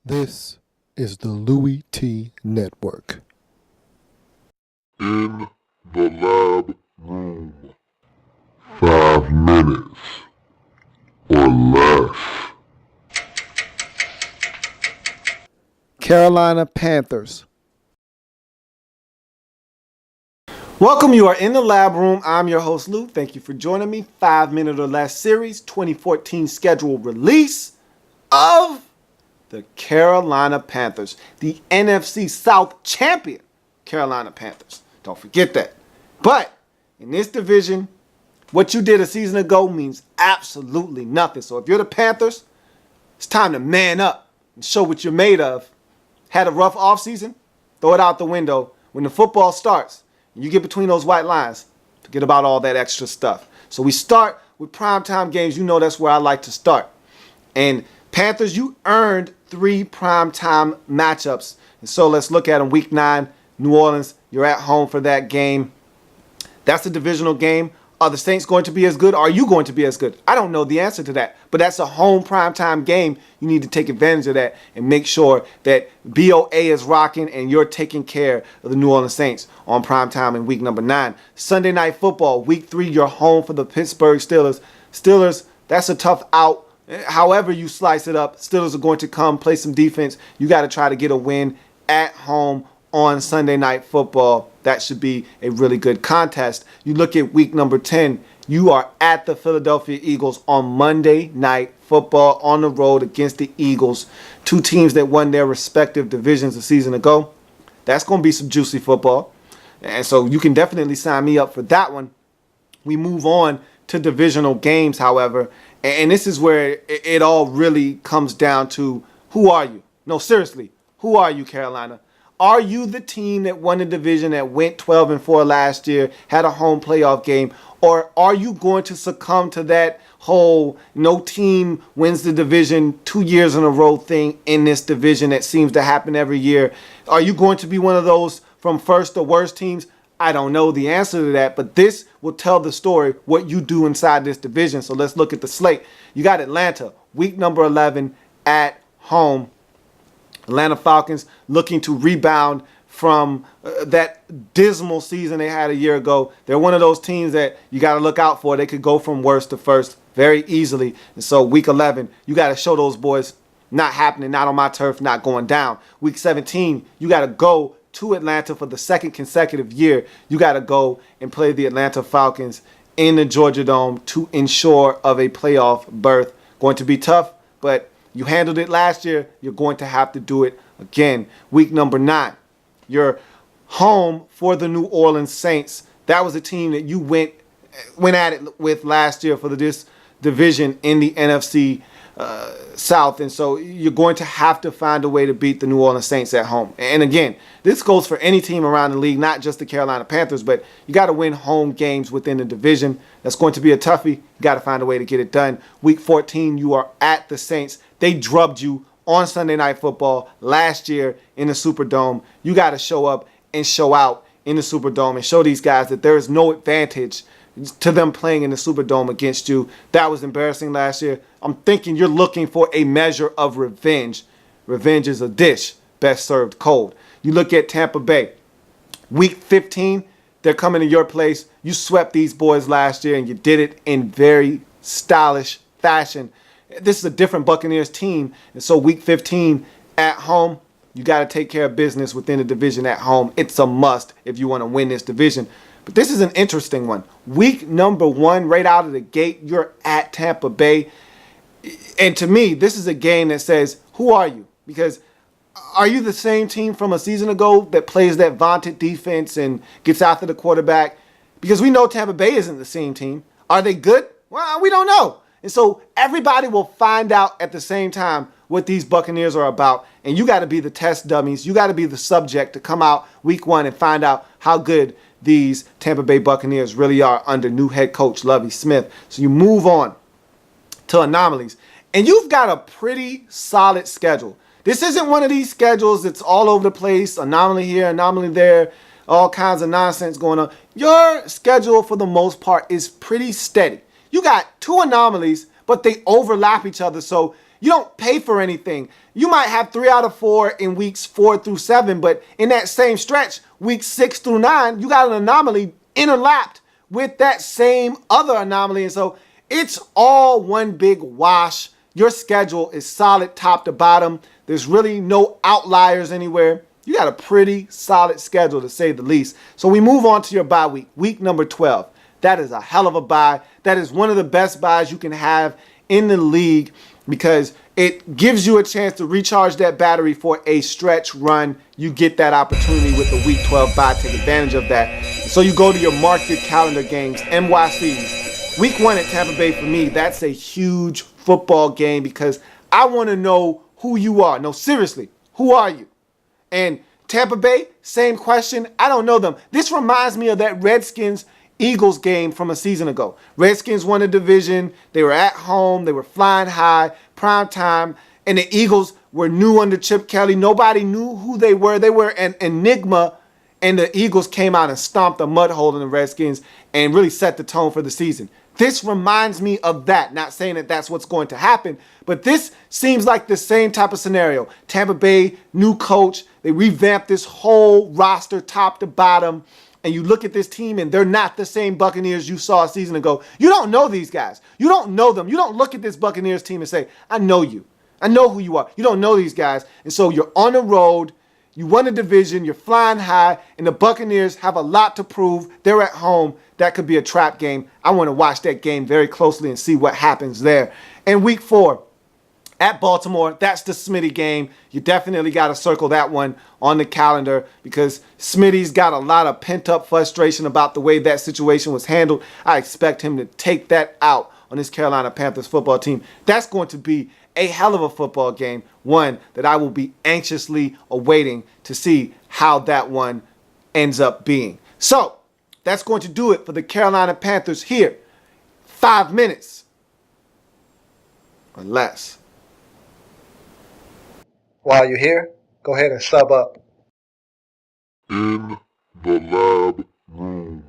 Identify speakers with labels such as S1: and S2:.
S1: This is the Louie Tee Network.
S2: In the lab room. 5 minutes or less.
S3: Carolina Panthers. Welcome, you are in the lab room. I'm your host, Lou. Thank you for joining me. 5 Minute or Less series, 2014 scheduled release of the Carolina Panthers, the NFC South champion Carolina Panthers. Don't forget that. But in this division, what you did a season ago means absolutely nothing. So if you're the Panthers, it's time to man up and show what you're made of. Had a rough offseason? Throw it out the window. When the football starts, and you get between those white lines, forget about all that extra stuff. So we start with primetime games. You know that's where I like to start. And Panthers, you earned 3 primetime matchups. And so let's look at them. Week 9, New Orleans, you're at home for that game. That's a divisional game. Are the Saints going to be as good? Are you going to be as good? I don't know the answer to that. But that's a home primetime game. You need to take advantage of that and make sure that BOA is rocking and you're taking care of the New Orleans Saints on primetime in week number 9. Sunday Night Football, week 3, you're home for the Pittsburgh Steelers. Steelers, that's a tough out. However you slice it up, Steelers are going to come play some defense. You got to try to get a win at home on Sunday Night Football. That should be a really good contest. You look at week number 10, you are at the Philadelphia Eagles on Monday Night Football on the road against the Eagles, 2 teams that won their respective divisions a season ago. That's going to be some juicy football. And so you can definitely sign me up for that one. We move on to divisional games, however, and this is where it all really comes down to, who are you? No, seriously, who are you, Carolina? Are you the team that won the division, that went 12-4 last year, had a home playoff game? Or are you going to succumb to that whole no team wins the division 2 years in a row thing in this division that seems to happen every year? Are you going to be one of those from first to worst teams? I don't know the answer to that, but this will tell the story, what you do inside this division. So let's look at the slate. You got Atlanta, week number 11 at home. Atlanta Falcons looking to rebound from that dismal season they had a year ago. They're one of those teams that you got to look out for. They could go from worst to first very easily. And so week 11, you got to show those boys, not happening, not on my turf, not going down. Week 17, you got to go to Atlanta for the second consecutive year. You got to go and play the Atlanta Falcons in the Georgia Dome to ensure of a playoff berth. Going to be tough, but you handled it last year. You're going to have to do it again. Week number 9, you're home for the New Orleans Saints. That was a team that you went at it with last year for this division in the NFC South. And so you're going to have to find a way to beat the New Orleans Saints at home. And again, this goes for any team around the league, not just the Carolina Panthers, but you got to win home games within the division. That's going to be a toughie. You got to find a way to get it done. Week 14, you are at the Saints. They drubbed you on Sunday Night Football last year in the Superdome. You got to show up and show out in the Superdome and show these guys that there is no advantage to them playing in the Superdome against you. That was embarrassing last year. I'm thinking you're looking for a measure of revenge. Revenge is a dish best served cold. You look at Tampa Bay. Week 15, they're coming to your place. You swept these boys last year and you did it in very stylish fashion. This is a different Buccaneers team. And so week 15 at home, you got to take care of business within the division at home. It's a must if you want to win this division. But this is an interesting one. Week number 1, right out of the gate, you're at Tampa Bay. And to me, this is a game that says, who are you? Because are you the same team from a season ago that plays that vaunted defense and gets after the quarterback? Because we know Tampa Bay isn't the same team. Are they good? Well, we don't know. And so everybody will find out at the same time what these Buccaneers are about. And you got to be the test dummies. You got to be the subject to come out week 1 and find out how good these Tampa Bay Buccaneers really are under new head coach Lovie Smith. So you move on to anomalies. And you've got a pretty solid schedule. This isn't one of these schedules that's all over the place, anomaly here, anomaly there, all kinds of nonsense going on. Your schedule, for the most part, is pretty steady. You got 2 anomalies, but they overlap each other. So You don't pay for anything. You might have 3 out of 4 in weeks 4 through 7, but in that same stretch, weeks 6 through 9, you got an anomaly interlapped with that same other anomaly. And so it's all one big wash. Your schedule is solid top to bottom. There's really no outliers anywhere. You got a pretty solid schedule, to say the least. So we move on to your bye week, week number 12. That is a hell of a bye. That is one of the best byes you can have in the league because it gives you a chance to recharge that battery for a stretch run. You get that opportunity with the week 12 bye. Take advantage of that. So you go to your mark your calendar games, NYCs. Week 1 at Tampa Bay for me, that's a huge football game because I want to know who you are. No, seriously, who are you? And Tampa Bay, same question. I don't know them. This reminds me of that Redskins-Eagles game from a season ago. Redskins won the division. They were at home. They were flying high, prime time. And the Eagles were new under Chip Kelly. Nobody knew who they were. They were an enigma. And the Eagles came out and stomped a mud hole in the Redskins and really set the tone for the season. This reminds me of that. Not saying that that's what's going to happen, but this seems like the same type of scenario. Tampa Bay, new coach. They revamped this whole roster top to bottom. And you look at this team and they're not the same Buccaneers you saw a season ago. You don't know these guys. You don't know them. You don't look at this Buccaneers team and say, I know you. I know who you are. You don't know these guys. And so you're on the road. You won the division. You're flying high. And the Buccaneers have a lot to prove. They're at home. That could be a trap game. I want to watch that game very closely and see what happens there. And week 4 at Baltimore, that's the Smitty game. You definitely got to circle that one on the calendar because Smitty's got a lot of pent-up frustration about the way that situation was handled. I expect him to take that out on this Carolina Panthers football team. That's going to be a hell of a football game, one that I will be anxiously awaiting to see how that one ends up being. So that's going to do it for the Carolina Panthers here. 5 minutes or less.
S4: While you're here, go ahead and sub up.
S2: In the lab room.